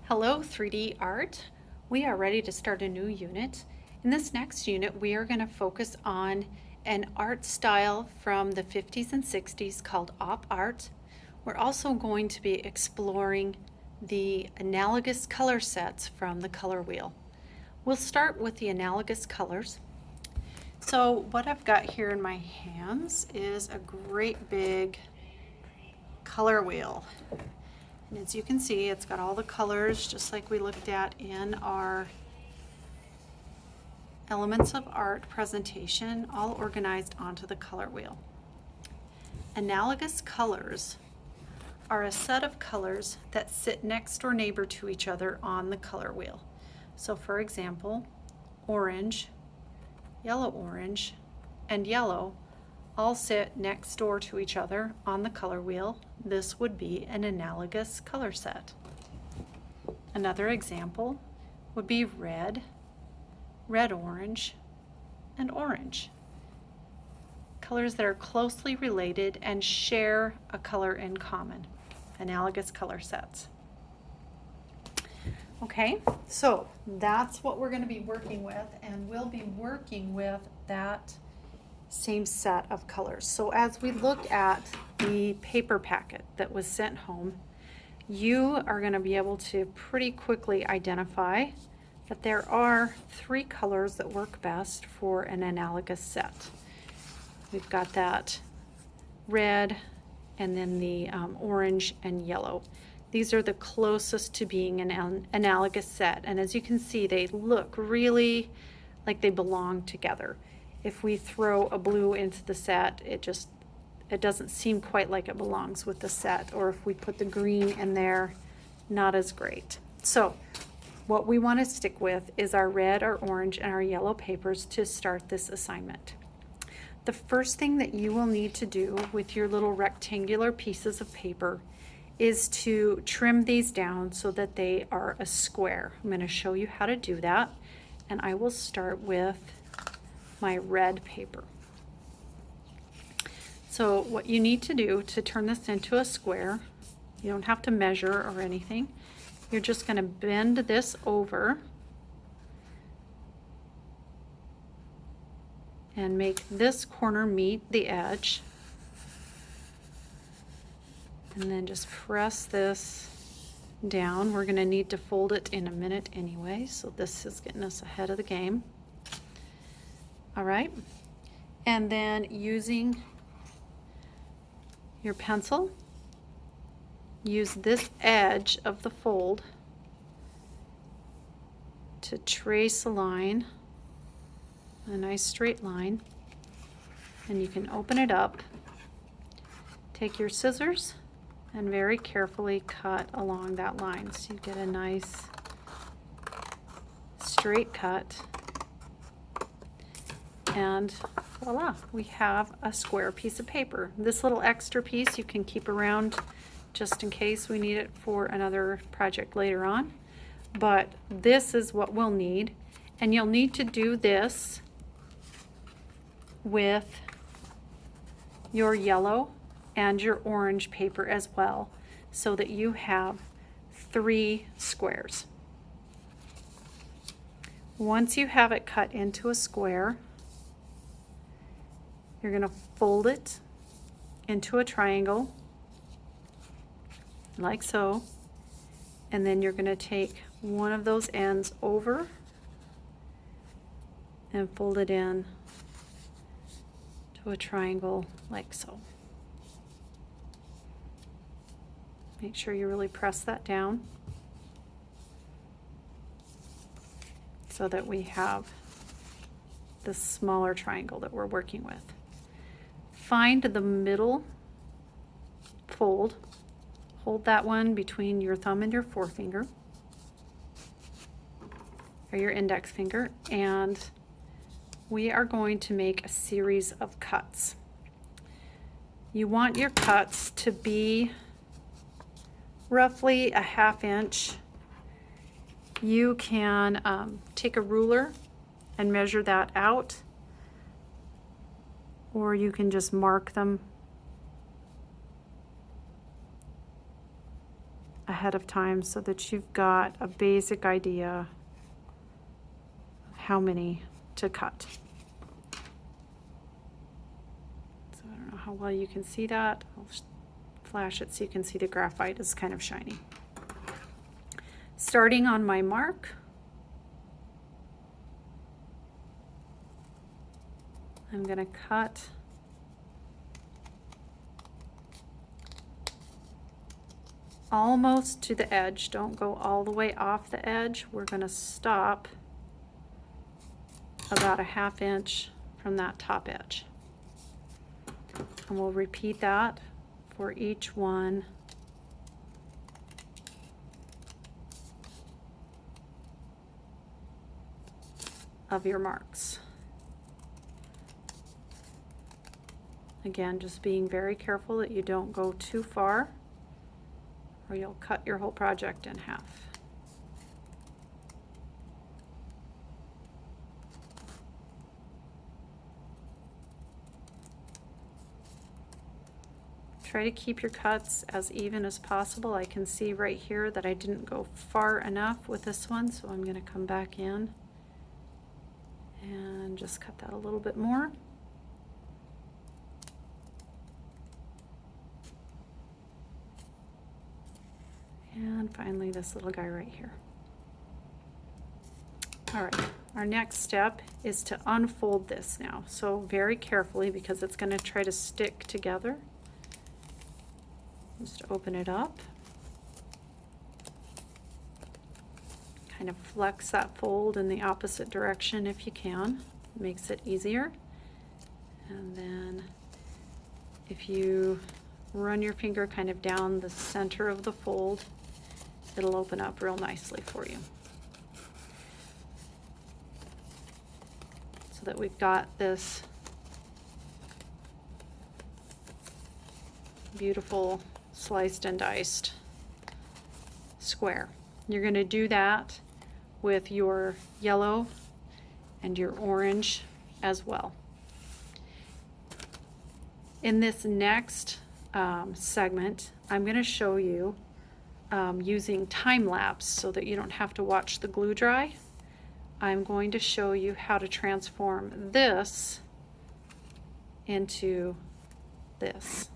Hello 3D Art. We are ready to start a new unit. In this next unit we are going to focus on an art style from the 50s and 60s called op art. We're also going to be exploring the analogous color sets from the color wheel. We'll start with the analogous colors. So what I've got here in my hands is a great big color wheel. And as you can see, it's got all the colors just like we looked at in our Elements of Art presentation, all organized onto the color wheel. Analogous colors are a set of colors that sit next door neighbor to each other on the color wheel. So for example, orange, yellow-orange, and yellow all sit next door to each other on the color wheel. This would be an analogous color set. Another example would be red, red-orange, and orange. Colors that are closely related and share a color in common. Analogous color sets. Okay, so that's what we're going to be working with, and we'll be working with that same set of colors. So as we look at the paper packet that was sent home, you are going to be able to pretty quickly identify that there are three colors that work best for an analogous set. We've got that red and then the orange and yellow. These are the closest to being an analogous set, and as you can see, they look really like they belong together. If we throw a blue into the set, it doesn't seem quite like it belongs with the set, or if we put the green in there, not as great. So what we want to stick with is our red, our orange, and our yellow papers to start this assignment. The first thing that you will need to do with your little rectangular pieces of paper is to trim these down so that they are a square. I'm going to show you how to do that, and I will start with my red paper. So what you need to do to turn this into a square, you don't have to measure or anything. You're just going to bend this over and make this corner meet the edge, and then just press this down. We're going to need to fold it in a minute anyway, so this is getting us ahead of the game. All right, and then using your pencil, use this edge of the fold to trace a line, a nice straight line, and you can open it up. Take your scissors and very carefully cut along that line so you get a nice straight cut. And voila, we have a square piece of paper. This little extra piece you can keep around just in case we need it for another project later on. But this is what we'll need, and you'll need to do this with your yellow and your orange paper as well, so that you have 3 squares. Once you have it cut into a square, you're going to fold it into a triangle, like so, and then you're going to take one of those ends over and fold it in to a triangle, like so. Make sure you really press that down so that we have this smaller triangle that we're working with. Find the middle fold, hold that one between your thumb and your forefinger, or your index finger, and we are going to make a series of cuts. You want your cuts to be roughly a 1/2 inch. You can take a ruler and measure that out, or you can just mark them a ahead of time so that you've got a basic idea of how many to cut. So I don't know how well you can see that. I'll flash it so you can see the graphite is kind of shiny. Starting on my mark, I'm going to cut almost to the edge. Don't go all the way off the edge. We're going to stop about a 1/2 inch from that top edge. And we'll repeat that for each one of your marks. Again, just being very careful that you don't go too far or you'll cut your whole project in half. Try to keep your cuts as even as possible. I can see right here that I didn't go far enough with this one, so I'm going to come back in and just cut that a little bit more. And finally this little guy right here. All right, our next step is to unfold this now. So very carefully, because it's going to try to stick together. Just open it up. Kind of flex that fold in the opposite direction if you can. It makes it easier. And then if you run your finger kind of down the center of the fold, it'll open up real nicely for you. So that we've got this beautiful sliced and diced square. You're going to do that with your yellow and your orange as well. In this next segment, I'm going to show you using time lapse so that you don't have to watch the glue dry. I'm going to show you how to transform this into this.